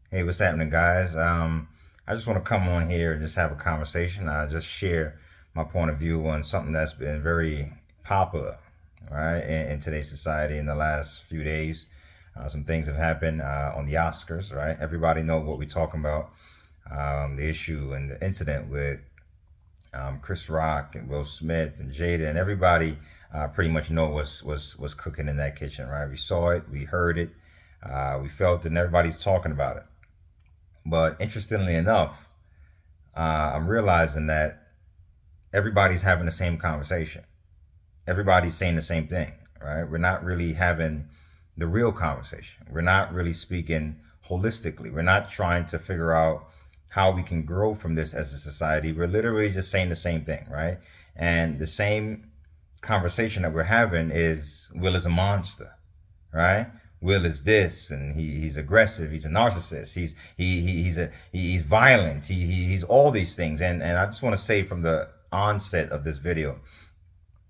Hey, what's happening, guys? I just want to come on here and just have a conversation. Just share my point of view on something that's been very popular, right, in today's society in the last few days. Some things have happened on the Oscars, right? Everybody know what we're talking about. The issue and the incident with Chris Rock and Will Smith and Jada and everybody pretty much know what's cooking in that kitchen, right? We saw it, we heard it, we felt it, and everybody's talking about it. But interestingly enough, I'm realizing that everybody's having the same conversation. Everybody's saying the same thing, right? We're not really having the real conversation. We're not really speaking holistically. We're not trying to figure out how we can grow from this as a society. We're literally just saying the same thing, right? And the same conversation that we're having is Will is a monster, right? Will is this, and he's aggressive. He's a narcissist. He's violent. He's all these things. And I just want to say from the onset of this video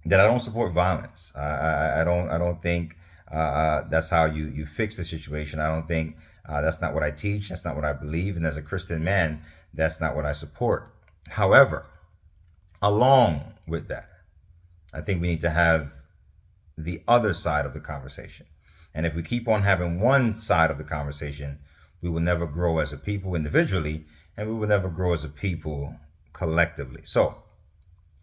that I don't support violence. I don't think that's how you fix the situation. I don't think that's not what I teach. That's not what I believe. And as a Christian man, that's not what I support. However, along with that, I think we need to have the other side of the conversation. And if we keep on having one side of the conversation, we will never grow as a people individually, and we will never grow as a people collectively. So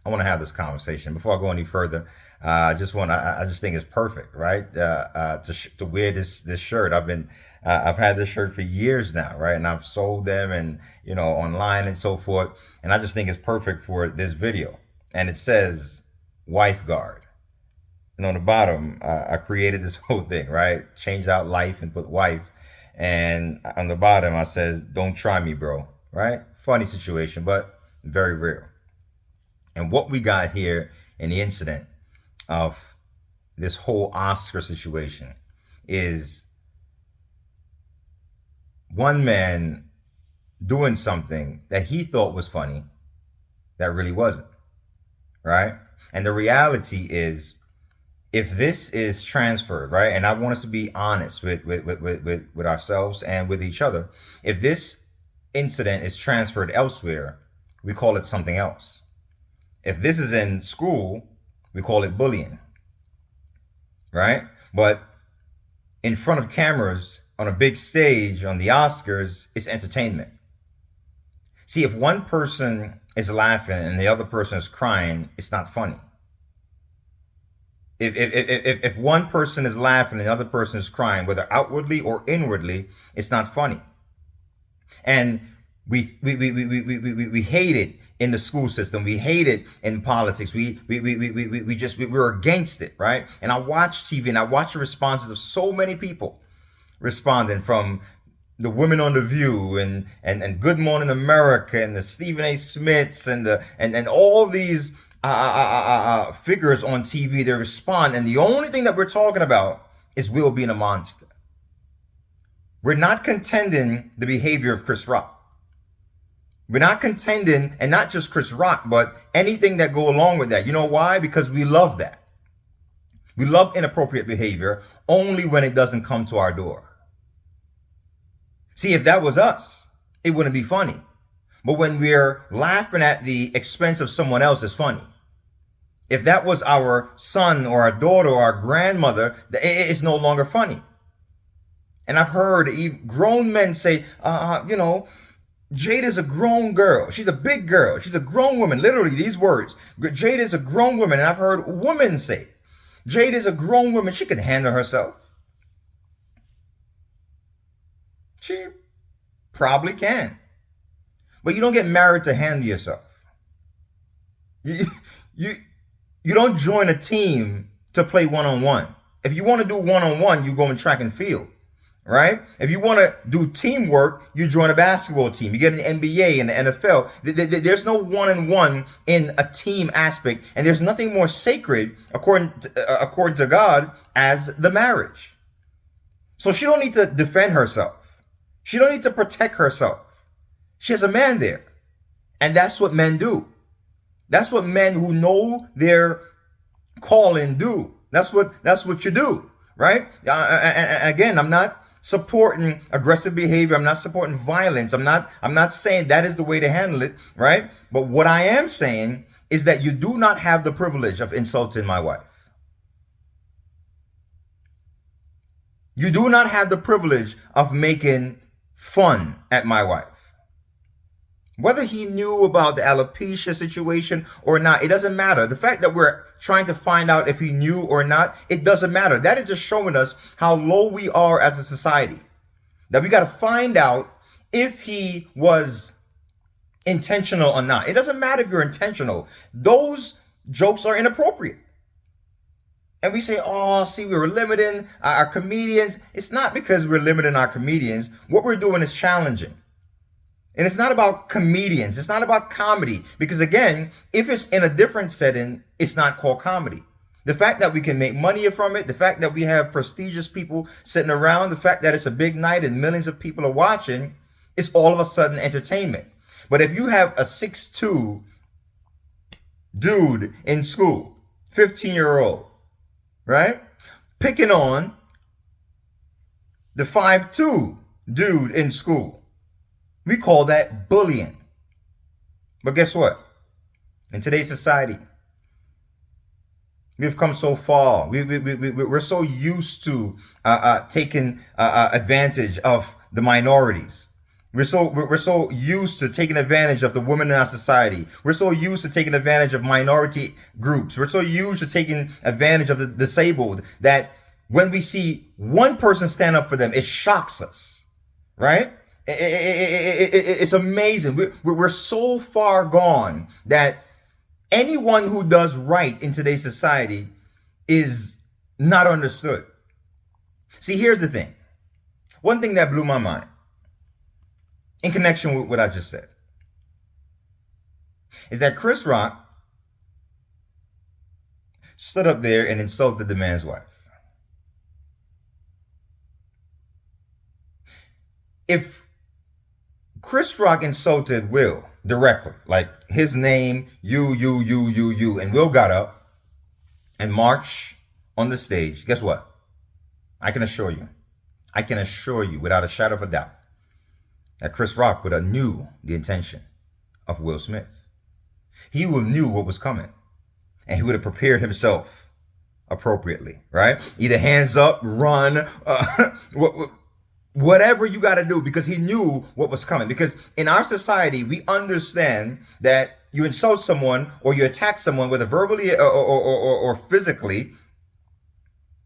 I want to have this conversation. Before I go any further, I just think it's perfect, right? To wear this shirt. I've had this shirt for years now, right? And I've sold them and, online and so forth. And I just think it's perfect for this video. And it says WIFEGUARD. And on the bottom, I created this whole thing, right? Changed out life and put wife. And on the bottom, I says, don't try me, bro, right? Funny situation, but very real. And what we got here in the incident of this whole Oscar situation is one man doing something that he thought was funny that really wasn't, right? And the reality is, if this is transferred, right, and I want us to be honest with ourselves and with each other, if this incident is transferred elsewhere, we call it something else. If this is in school, we call it bullying, right? But in front of cameras, on a big stage, on the Oscars, it's entertainment. See, if one person is laughing and the other person is crying, it's not funny. If one person is laughing and the other person is crying, whether outwardly or inwardly, it's not funny. And we hate it in the school system. We hate it in politics. We're against it, right? And I watch TV and I watch the responses of so many people responding, from the women on The View and Good Morning America and the Stephen A. Smiths and all these figures on TV. They respond, and the only thing that we're talking about is Will being a monster. We're not contending the behavior of Chris Rock. We're not contending, and not just Chris Rock, but anything that go along with that. You know why? Because we love that. We love inappropriate behavior only when it doesn't come to our door. See, if that was us, it wouldn't be funny. But when we're laughing at the expense of someone else, it's funny. If that was our son or our daughter or our grandmother, it's no longer funny. And I've heard grown men say, Jada's a grown girl. She's a big girl. She's a grown woman. Literally, these words. Jada's a grown woman. And I've heard women say, Jada's a grown woman. She can handle herself. She probably can. But you don't get married to handle yourself. You don't join a team to play one-on-one. If you want to do one-on-one, you go in track and field, right? If you want to do teamwork, you join a basketball team. You get an NBA and the NFL. There's no one-on-one in a team aspect, and there's nothing more sacred, according to God, as the marriage. So she don't need to defend herself. She don't need to protect herself. She has a man there, and that's what men do. That's what men who know their calling do. That's what you do, right? Again, I'm not supporting aggressive behavior. I'm not supporting violence. I'm not saying that is the way to handle it, right? But what I am saying is that you do not have the privilege of insulting my wife. You do not have the privilege of making fun at my wife. Whether he knew about the alopecia situation or not, it doesn't matter. The fact that we're trying to find out if he knew or not, it doesn't matter. That is just showing us how low we are as a society. That we got to find out if he was intentional or not. It doesn't matter if you're intentional. Those jokes are inappropriate. And we say, oh, see, we were limiting our comedians. It's not because we're limiting our comedians. What we're doing is challenging. And it's not about comedians. It's not about comedy. Because again, if it's in a different setting, it's not called comedy. The fact that we can make money from it, the fact that we have prestigious people sitting around, the fact that it's a big night and millions of people are watching, it's all of a sudden entertainment. But if you have a 6'2" dude in school, 15-year-old, right, picking on the 5'2" dude in school, we call that bullying. But guess what? In today's society, we've come so far. We're so used to taking advantage of the minorities. We're so used to taking advantage of the women in our society. We're so used to taking advantage of minority groups. We're so used to taking advantage of the disabled that when we see one person stand up for them, it shocks us, right? It's amazing. We're so far gone that anyone who does right in today's society is not understood. See, here's the thing. One thing that blew my mind in connection with what I just said is that Chris Rock stood up there and insulted the man's wife. If Chris Rock insulted Will directly, like his name, you, and Will got up and marched on the stage, guess what? I can assure you without a shadow of a doubt that Chris Rock would have knew the intention of Will Smith. He would have knew what was coming and he would have prepared himself appropriately, right? Either hands up, run, whatever you got to do, because he knew what was coming. Because in our society, we understand that you insult someone or you attack someone, whether verbally or physically,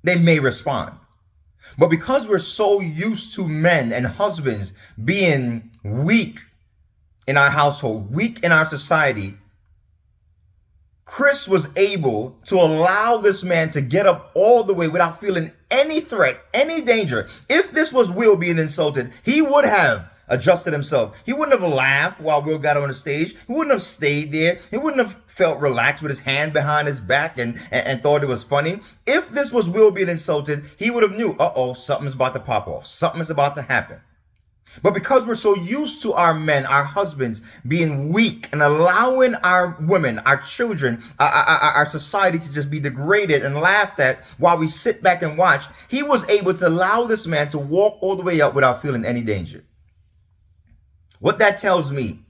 they may respond. But because we're so used to men and husbands being weak in our household, weak in our society, Chris was able to allow this man to get up all the way without feeling any threat, any danger. If this was Will being insulted, he would have adjusted himself. He wouldn't have laughed while Will got on the stage. He wouldn't have stayed there. He wouldn't have felt relaxed with his hand behind his back and thought it was funny. If this was Will being insulted, he would have knew, something's about to pop off. Something is about to happen. But because we're so used to our men, our husbands being weak and allowing our women, our children, our society to just be degraded and laughed at while we sit back and watch, he was able to allow this man to walk all the way up without feeling any danger. What that tells me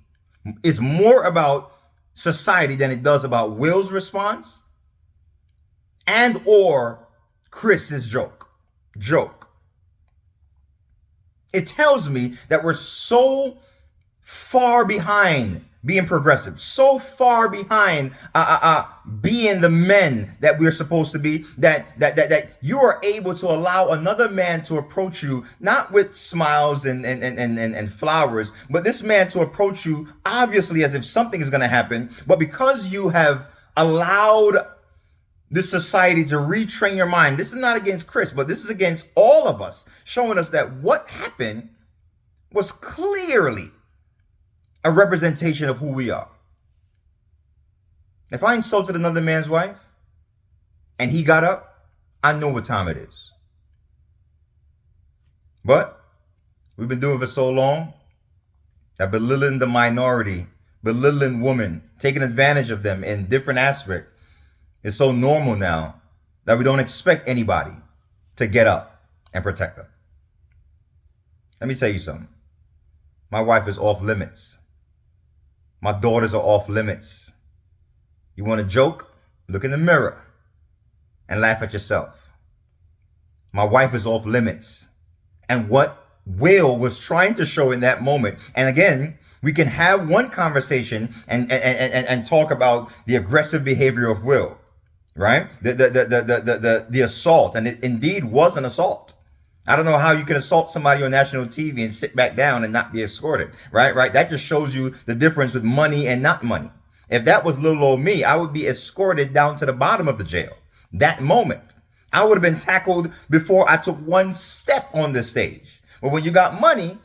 is more about society than it does about Will's response and or Chris's joke. It tells me that we're so far behind being progressive, so far behind being the men that we're supposed to be, that you are able to allow another man to approach you, not with smiles and flowers, but this man to approach you obviously as if something is going to happen. But because you have allowed this society to retrain your mind, this is not against Chris, but this is against all of us, showing us that what happened was clearly a representation of who we are. If I insulted another man's wife and he got up, I know what time it is. But we've been doing it for so long that belittling the minority, belittling women, taking advantage of them in different aspects, it's so normal now that we don't expect anybody to get up and protect them. Let me tell you something. My wife is off limits. My daughters are off limits. You want to joke? Look in the mirror and laugh at yourself. My wife is off limits. And what Will was trying to show in that moment, and again, we can have one conversation and talk about the aggressive behavior of Will, right? The assault, and it indeed was an assault. I don't know how you can assault somebody on national TV and sit back down and not be escorted, right? Right? That just shows you the difference with money and not money. If that was little old me, I would be escorted down to the bottom of the jail. That moment, I would have been tackled before I took one step on the stage. But when you got money,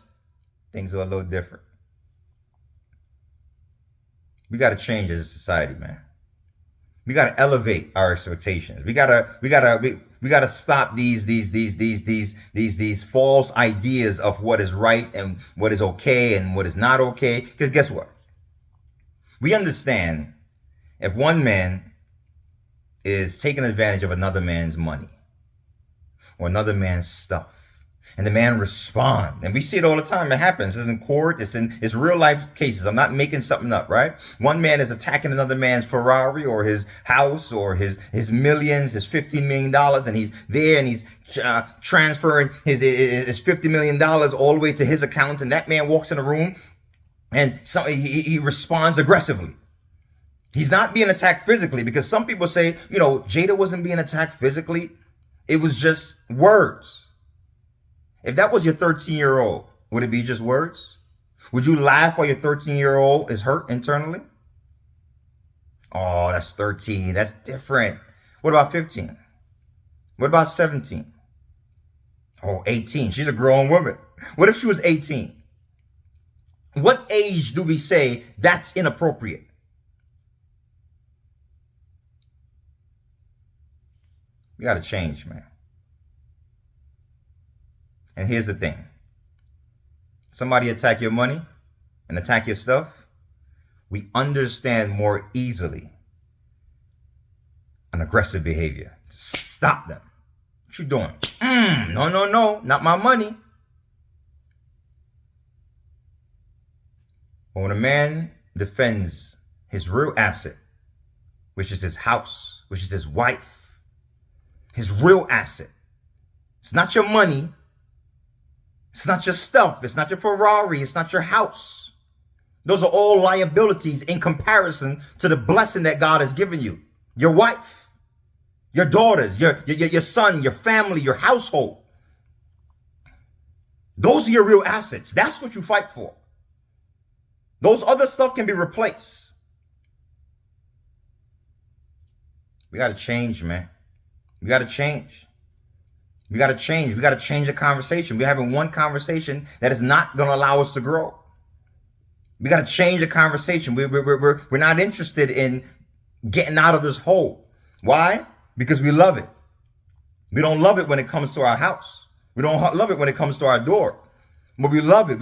things are a little different. We got to change as a society, man. We got to elevate our expectations. We got to stop these false ideas of what is right and what is okay and what is not okay. Because guess what? We understand if one man is taking advantage of another man's money or another man's stuff, and the man respond, and we see it all the time. It happens. It's in court. It's real life cases. I'm not making something up, right? One man is attacking another man's Ferrari or his house or his millions, his $15 million, and he's there and he's transferring his $50 million all the way to his account. And that man walks in the room and he responds aggressively. He's not being attacked physically, because some people say, Jada wasn't being attacked physically. It was just words. If that was your 13-year-old, would it be just words? Would you laugh while your 13-year-old is hurt internally? Oh, that's 13. That's different. What about 15? What about 17? Oh, 18. She's a grown woman. What if she was 18? What age do we say that's inappropriate? We got to change, man. And here's the thing. Somebody attack your money and attack your stuff, we understand more easily an aggressive behavior. Stop them. What you doing? No, not my money. But when a man defends his real asset, which is his house, which is his wife, his real asset, it's not your money. It's not your stuff. It's not your Ferrari. It's not your house. Those are all liabilities in comparison to the blessing that God has given you. Your wife, your daughters, your son, your family, your household. Those are your real assets. That's what you fight for. Those other stuff can be replaced. We got to change, man. We got to change. We got to change. We got to change the conversation. We're having one conversation that is not going to allow us to grow. We got to change the conversation. We're not interested in getting out of this hole. Why? Because we love it. We don't love it when it comes to our house. We don't love it when it comes to our door. But we love it.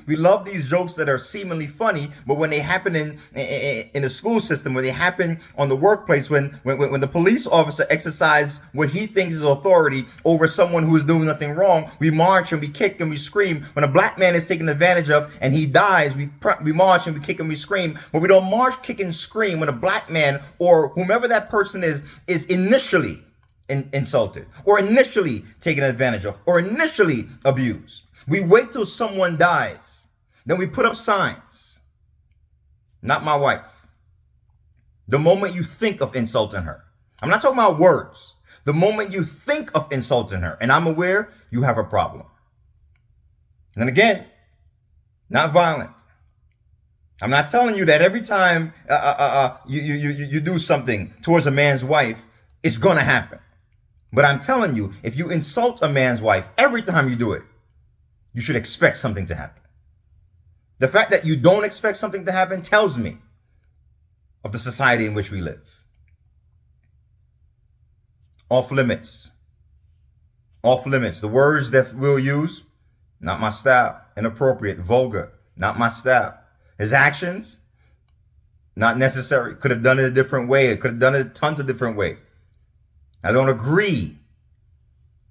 We love these jokes that are seemingly funny, but when they happen in the school system, when they happen on the workplace, when the police officer exercises what he thinks is authority over someone who is doing nothing wrong, we march and we kick and we scream. When a black man is taken advantage of and he dies, we march and we kick and we scream. But we don't march, kick, and scream when a black man or whomever that person is initially insulted or initially taken advantage of or initially abused. We wait till someone dies. Then we put up signs. Not my wife. The moment you think of insulting her. I'm not talking about words. The moment you think of insulting her, and I'm aware you have a problem. And again, not violent. I'm not telling you that every time you do something towards a man's wife, it's going to happen. But I'm telling you, if you insult a man's wife every time you do it, you should expect something to happen. The fact that you don't expect something to happen tells me of the society in which we live. Off limits. Off limits. The words that we'll use, not my style. Inappropriate, vulgar, not my style. His actions, not necessary. Could have done it a different way. It could have done it tons of different ways. I don't agree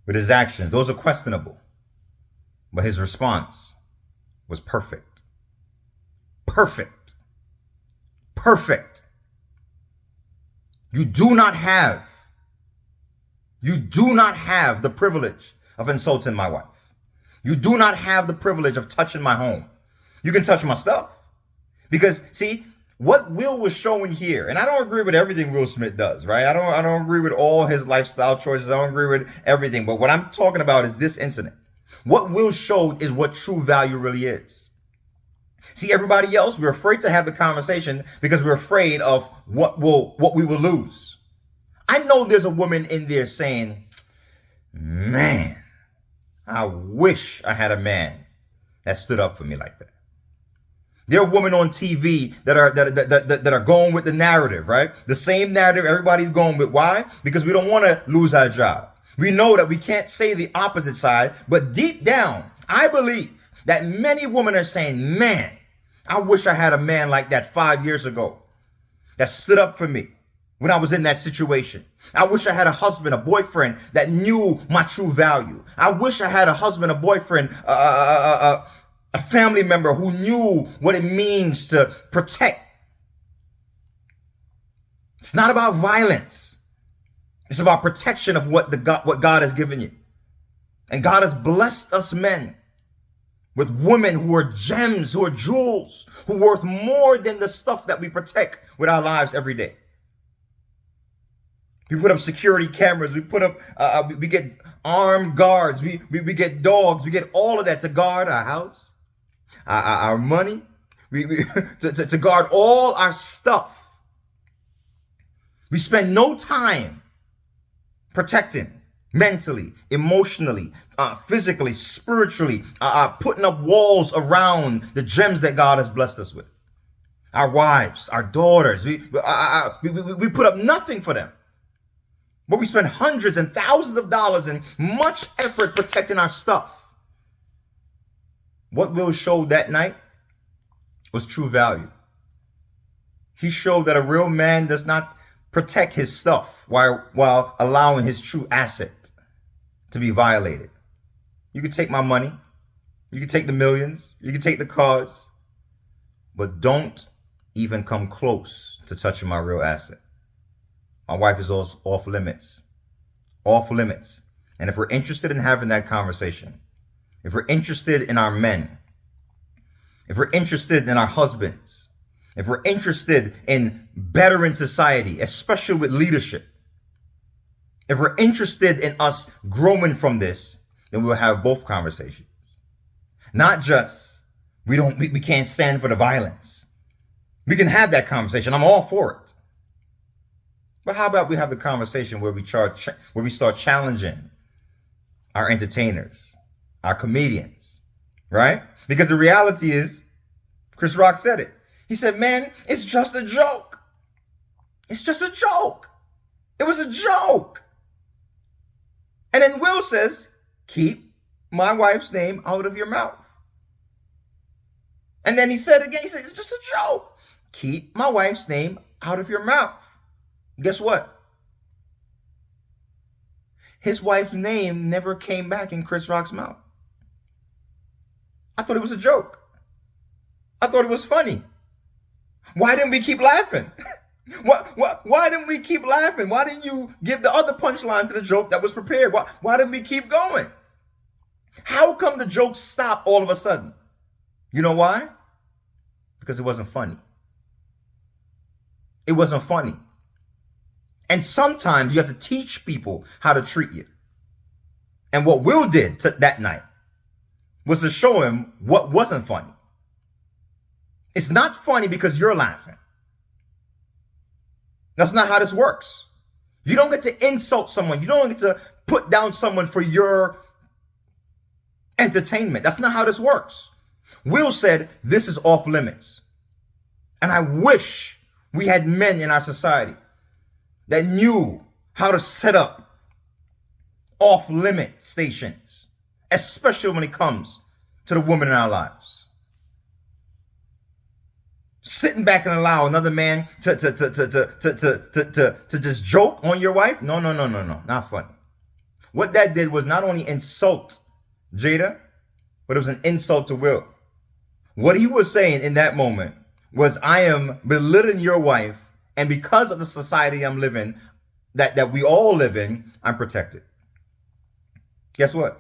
with his actions. Those are questionable. But his response was perfect. Perfect. Perfect. You do not have the privilege of insulting my wife. You do not have the privilege of touching my home. You can touch my stuff. Because, see, what Will was showing here, and I don't agree with everything Will Smith does, right? I don't agree with all his lifestyle choices. I don't agree with everything. But what I'm talking about is this incident. What Will showed is what true value really is. See, everybody else, we're afraid to have the conversation because we're afraid of what we will lose. I know there's a woman in there saying, man, I wish I had a man that stood up for me like that. There are women on TV that are going with the narrative, right? The same narrative everybody's going with. Why? Because we don't want to lose our job. We know that we can't say the opposite side, but deep down, I believe that many women are saying, man, I wish I had a man like that 5 years ago that stood up for me when I was in that situation. I wish I had a husband, a boyfriend that knew my true value. I wish I had a husband, a boyfriend, a family member who knew what it means to protect. It's not about violence. It's about protection of what God has given you. And God has blessed us men with women who are gems, who are jewels, who are worth more than the stuff that we protect with our lives every day. We put up security cameras. We put up, we get armed guards. We get dogs. We get all of that to guard our house, our money, to guard all our stuff. We spend no time protecting mentally, emotionally, physically, spiritually, putting up walls around the gems that God has blessed us with. Our wives, our daughters, we put up nothing for them. But we spend hundreds and thousands of dollars and much effort protecting our stuff. What Will showed that night was true value. He showed that a real man does not protect his stuff while allowing his true asset to be violated. You can take my money. You can take the millions. You can take the cars. But don't even come close to touching my real asset. My wife is off limits. Off limits. And if we're interested in having that conversation, if we're interested in our men, if we're interested in our husbands, if we're interested in bettering society, especially with leadership, if we're interested in us growing from this, then we'll have both conversations. Not just we can't stand for the violence. We can have that conversation. I'm all for it. But how about we have the conversation where we start challenging our entertainers, our comedians, right? Because the reality is, Chris Rock said it. He said, man, it's just a joke. It's just a joke. It was a joke. And then Will says, keep my wife's name out of your mouth. And then he said again, he said, it's just a joke. Keep my wife's name out of your mouth. Guess what? His wife's name never came back in Chris Rock's mouth. I thought it was a joke. I thought it was funny. Why didn't we keep laughing? Why didn't we keep laughing? Why didn't you give the other punchline to the joke that was prepared? Why didn't we keep going? How come the joke stopped all of a sudden? You know why? Because it wasn't funny. It wasn't funny. And sometimes you have to teach people how to treat you. And what Will did that night was to show him what wasn't funny. It's not funny because you're laughing. That's not how this works. You don't get to insult someone. You don't get to put down someone for your entertainment. That's not how this works. Will said, this is off limits. And I wish we had men in our society that knew how to set up off-limit stations, especially when it comes to the woman in our lives. Sitting back and allow another man to just joke on your wife? No, not funny. What that did was not only insult Jada, but it was an insult to Will. What he was saying in that moment was, I am belittling your wife, and because of the society I'm living, that we all live in, I'm protected. Guess what?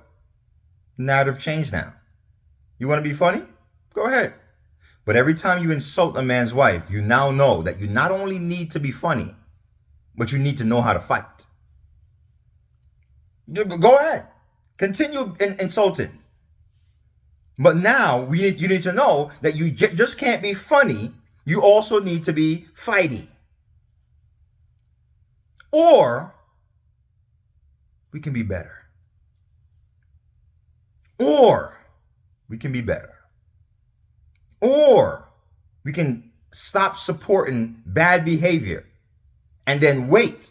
Narrative changed now. You want to be funny? Go ahead. But every time you insult a man's wife, you now know that you not only need to be funny, but you need to know how to fight. Go ahead. Continue insulting. But now you need to know that you just can't be funny. You also need to be fighty. Or we can be better. Or we can be better. Or we can stop supporting bad behavior and then wait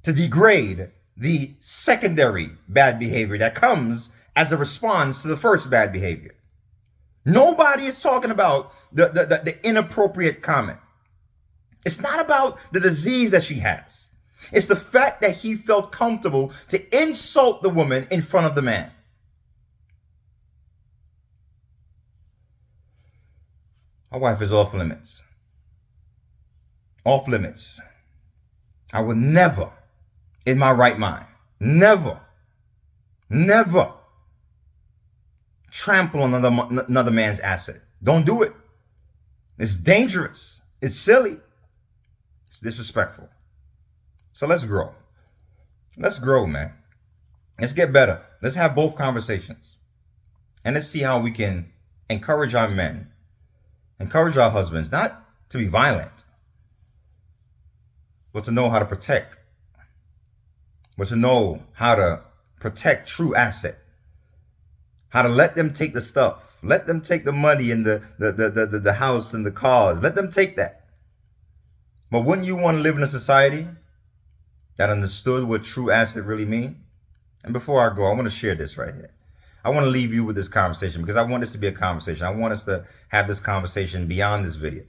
to degrade the secondary bad behavior that comes as a response to the first bad behavior. Nobody is talking about the inappropriate comment. It's not about the disease that she has. It's the fact that he felt comfortable to insult the woman in front of the man. My wife is off limits. Off limits. I would never, in my right mind, never trample on another man's asset. Don't do it. It's dangerous. It's silly. It's disrespectful. So let's grow. Let's grow, man. Let's get better. Let's have both conversations. And let's see how we can encourage our men, encourage our husbands, not to be violent, but to know how to protect. But to know how to protect true asset. How to let them take the stuff. Let them take the money and the house and the cars. Let them take that. But wouldn't you want to live in a society that understood what true asset really mean? And before I go, I want to share this right here. I want to leave you with this conversation because I want this to be a conversation. I want us to have this conversation beyond this video.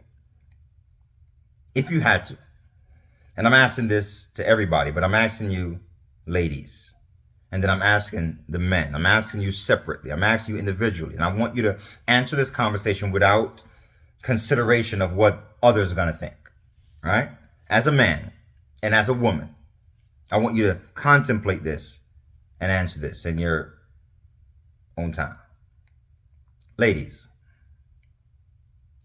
If you had to, and I'm asking this to everybody, but I'm asking you ladies, and then I'm asking the men, I'm asking you separately, I'm asking you individually, and I want you to answer this conversation without consideration of what others are going to think, right? As a man and as a woman, I want you to contemplate this and answer this in your own time. Ladies,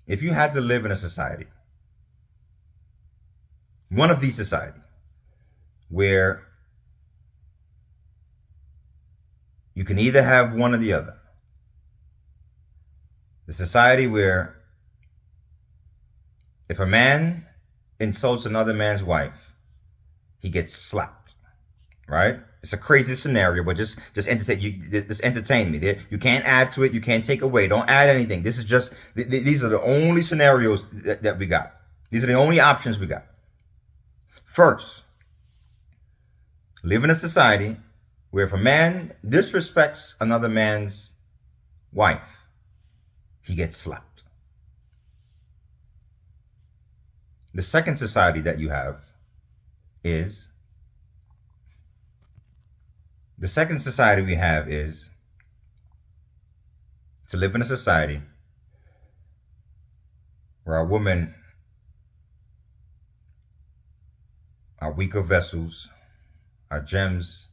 if you had to live in a society, one of these societies, where you can either have one or the other. The society where if a man insults another man's wife, he gets slapped, right? It's a crazy scenario, but just entertain me. You can't add to it. You can't take away. Don't add anything. This is just, these are the only scenarios that we got. These are the only options we got. First, live in a society where if a man disrespects another man's wife, he gets slapped. The second society that you have is, the second society we have is to live in a society where our women are weaker vessels, our gems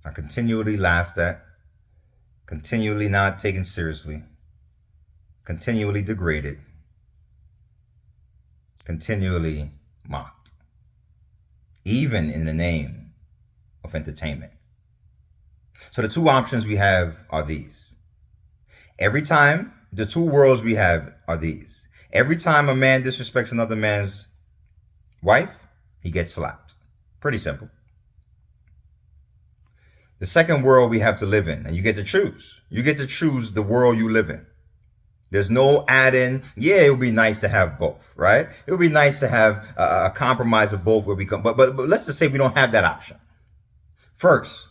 are continually laughed at, continually not taken seriously, continually degraded, continually mocked, even in the name of entertainment. So the two options we have are these. Every time, the two worlds we have are these. Every time a man disrespects another man's wife, he gets slapped. Pretty simple. The second world we have to live in, and you get to choose. You get to choose the world you live in. There's no add-in. Yeah, it would be nice to have both, right? It would be nice to have a compromise of both where we come. But let's just say we don't have that option. First,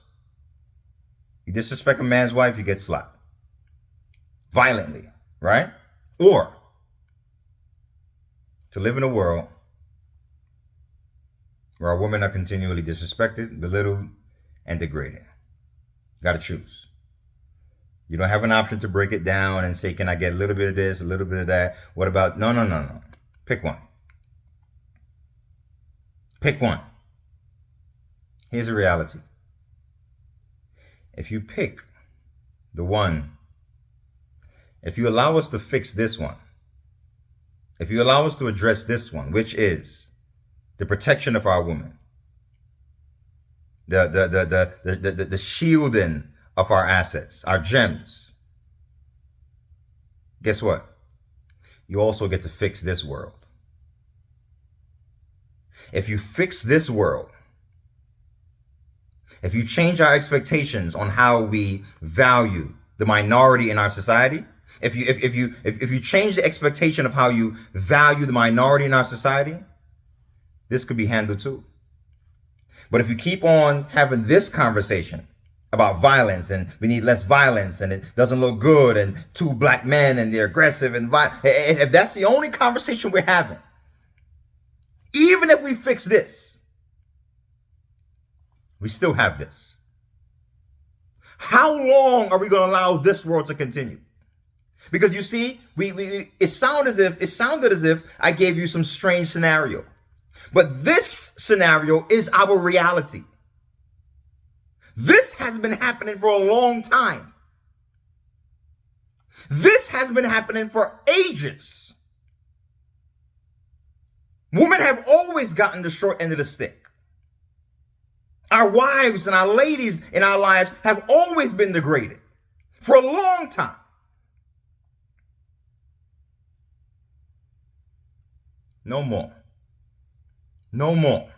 you disrespect a man's wife, you get slapped. Violently, right? Or to live in a world where our women are continually disrespected, belittled, and degraded. You got to choose. You don't have an option to break it down and say, can I get a little bit of this, a little bit of that? What about, no, no, no, no. Pick one. Pick one. Here's the reality. If you pick the one, if you allow us to fix this one, if you allow us to address this one, which is the protection of our women, the shielding of our assets, our gems, guess what? You also get to fix this world. If you fix this world, if you change our expectations on how we value the minority in our society, if you change the expectation of how you value the minority in our society, this could be handled too. But if you keep on having this conversation about violence and we need less violence and it doesn't look good and two black men and they're aggressive and violent, if that's the only conversation we're having, even if we fix this, we still have this. How long are we going to allow this world to continue? Because you see, it sounded as if I gave you some strange scenario. But this scenario is our reality. This has been happening for a long time. This has been happening for ages. Women have always gotten the short end of the stick. Our wives and our ladies in our lives have always been degraded for a long time. No more. No more.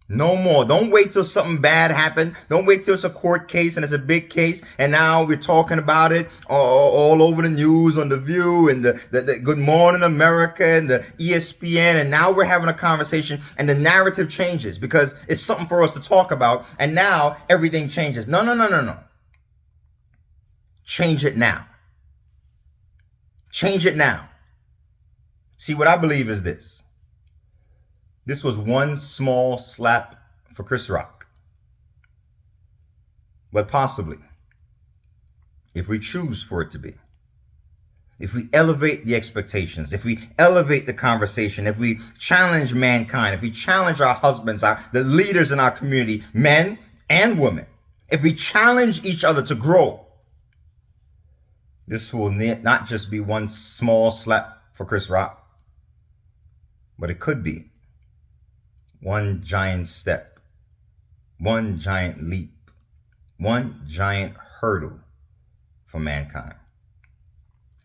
No more. Don't wait till something bad happened. Don't wait till it's a court case and it's a big case. And now we're talking about it all over the news on The View and the Good Morning America and the ESPN. And now we're having a conversation and the narrative changes because it's something for us to talk about. And now everything changes. No, no, no, no, no. Change it now. Change it now. See, what I believe is this. This was one small slap for Chris Rock. But possibly, if we choose for it to be, if we elevate the expectations, if we elevate the conversation, if we challenge mankind, if we challenge our husbands, the leaders in our community, men and women, if we challenge each other to grow, this will not just be one small slap for Chris Rock, but it could be one giant step, one giant leap, one giant hurdle for mankind.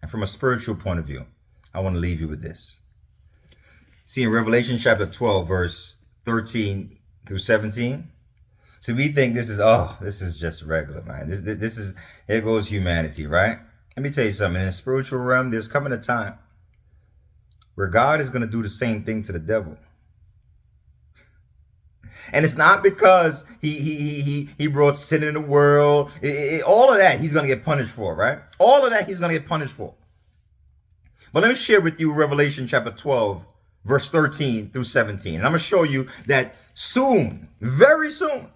And from a spiritual point of view, I want to leave you with this. See, in Revelation chapter 12, verse 13 through 17, see, we think this is just regular, man. This is, here goes humanity, right? Let me tell you something. In the spiritual realm, there's coming a time where God is going to do the same thing to the devil. And it's not because he brought sin in the world. All of that he's going to get punished for, right? All of that he's going to get punished for. But let me share with you Revelation chapter 12, verse 13 through 17. And I'm going to show you that soon, very soon,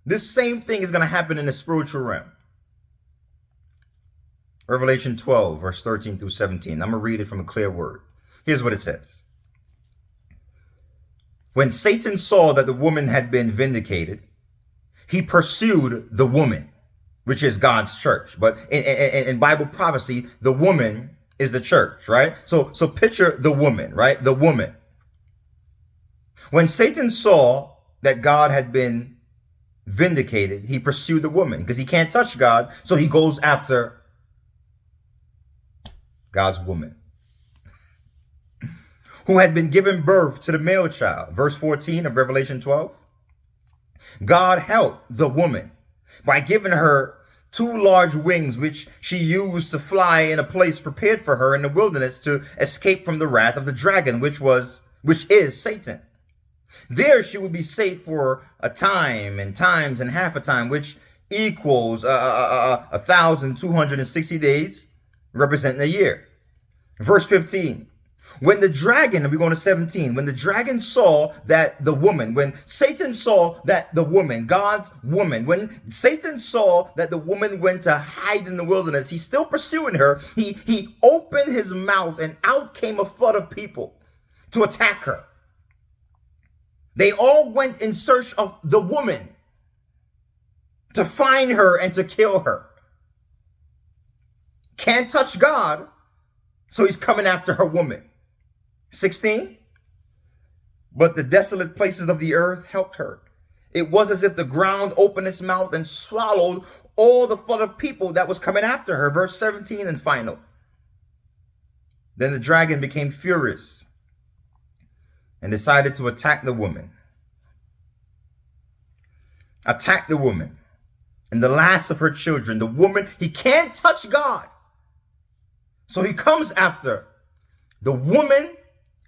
this same thing is going to happen in the spiritual realm. Revelation 12, verse 13 through 17. I'm going to read it from a clear word. Here's what it says. When Satan saw that the woman had been vindicated, he pursued the woman, which is God's church. But in Bible prophecy, the woman is the church, right? So picture the woman, right? The woman. When Satan saw that God had been vindicated, he pursued the woman because he can't touch God. So he goes after God's woman, who had been given birth to the male child. Verse 14 of Revelation 12. God helped the woman by giving her two large wings, which she used to fly in a place prepared for her in the wilderness to escape from the wrath of the dragon, which is Satan. There she would be safe for a time and times and half a time, which equals 1,260 days, representing a year. Verse 15. When the dragon, and we're going to 17, when the dragon saw that the woman, when Satan saw that the woman, God's woman, when Satan saw that the woman went to hide in the wilderness, he's still pursuing her. He opened his mouth and out came a flood of people to attack her. They all went in search of the woman to find her and to kill her. Can't touch God, so he's coming after her woman. 16. But the desolate places of the earth helped her. It was as if the ground opened its mouth and swallowed all the flood of people that was coming after her. Verse 17 and final. Then the dragon became furious and decided to attack the woman. Attack the woman and the last of her children. The woman, he can't touch God. So he comes after the woman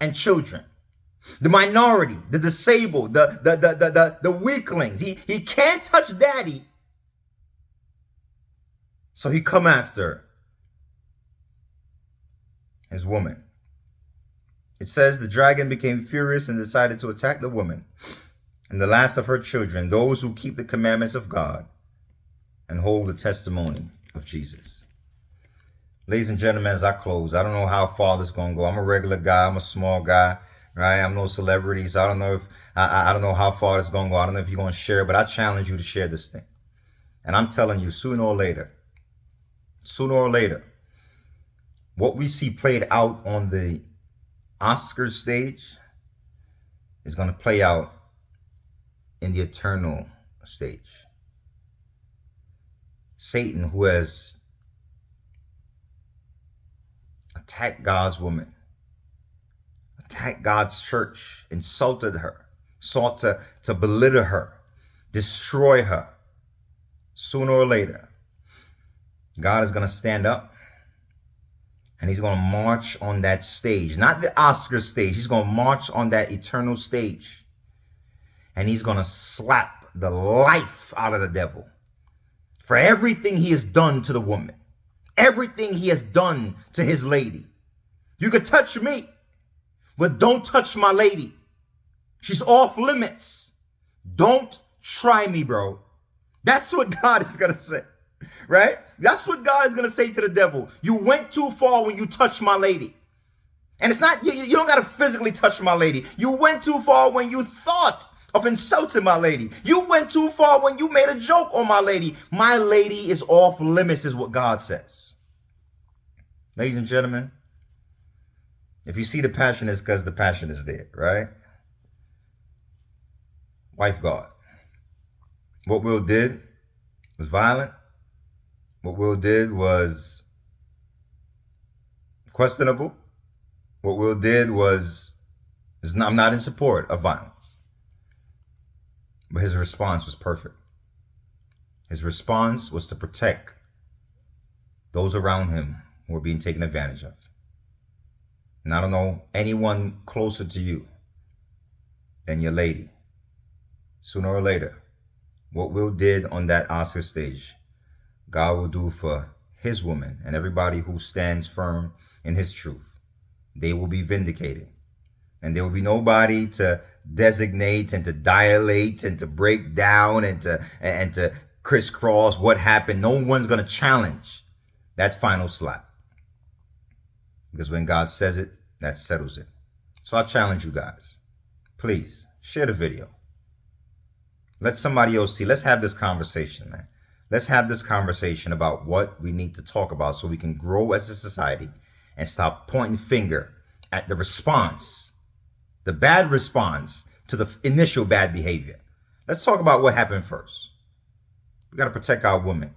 and children, the minority, the disabled, the weaklings. He can't touch daddy. So he come after his woman. It says the dragon became furious and decided to attack the woman and the last of her children, those who keep the commandments of God and hold the testimony of Jesus. Ladies and gentlemen, as I close, I don't know how far this is going to go. I'm a regular guy. I'm a small guy, right? I'm no celebrity, so I don't know if I don't know how far this is going to go. I don't know if you're going to share, but I challenge you to share this thing. And I'm telling you, sooner or later, what we see played out on the Oscar stage is going to play out in the eternal stage. Satan, who has attacked God's woman, attacked God's church, insulted her, sought to belittle her, destroy her. Sooner or later, God is going to stand up and he's going to march on that stage, not the Oscar stage. He's going to march on that eternal stage and he's going to slap the life out of the devil for everything he has done to the woman. Everything he has done to his lady. You could touch me, but don't touch my lady. She's off limits. Don't try me, bro. That's what God is going to say, right? That's what God is going to say to the devil. You went too far when you touched my lady. And it's not, you don't got to physically touch my lady. You went too far when you thought of insulting my lady. You went too far when you made a joke on my lady. My lady is off limits, is what God says. Ladies and gentlemen, if you see the passion, it's because the passion is there, right? WIFEGUARD. What Will did was violent. What Will did was questionable. What Will did I'm not in support of violence. But his response was perfect. His response was to protect those around him who were being taken advantage of. And I don't know anyone closer to you than your lady. Sooner or later, what Will did on that Oscar stage, God will do for his woman and everybody who stands firm in his truth. They will be vindicated. And there will be nobody to designate and to dilate and to break down and to crisscross what happened. No one's going to challenge that final slap. Because when God says it, that settles it. So I challenge you guys. Please share the video. Let somebody else see. Let's have this conversation, man. Let's have this conversation about what we need to talk about so we can grow as a society and stop pointing finger at the response, the bad response to the initial bad behavior. Let's talk about what happened first. We got to protect our women.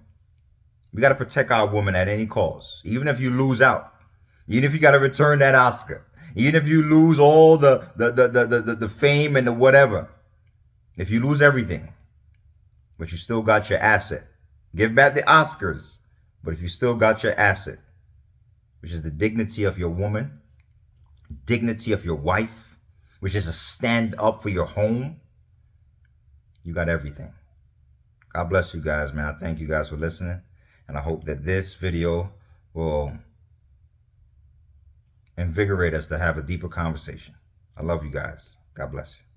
We got to protect our women at any cost, even if you lose out. Even if you got to return that Oscar, even if you lose all the fame and the whatever, if you lose everything, but you still got your asset, give back the Oscars. But if you still got your asset, which is the dignity of your woman, dignity of your wife, which is a stand up for your home, you got everything. God bless you guys, man. I thank you guys for listening. And I hope that this video will invigorate us to have a deeper conversation. I love you guys. God bless you.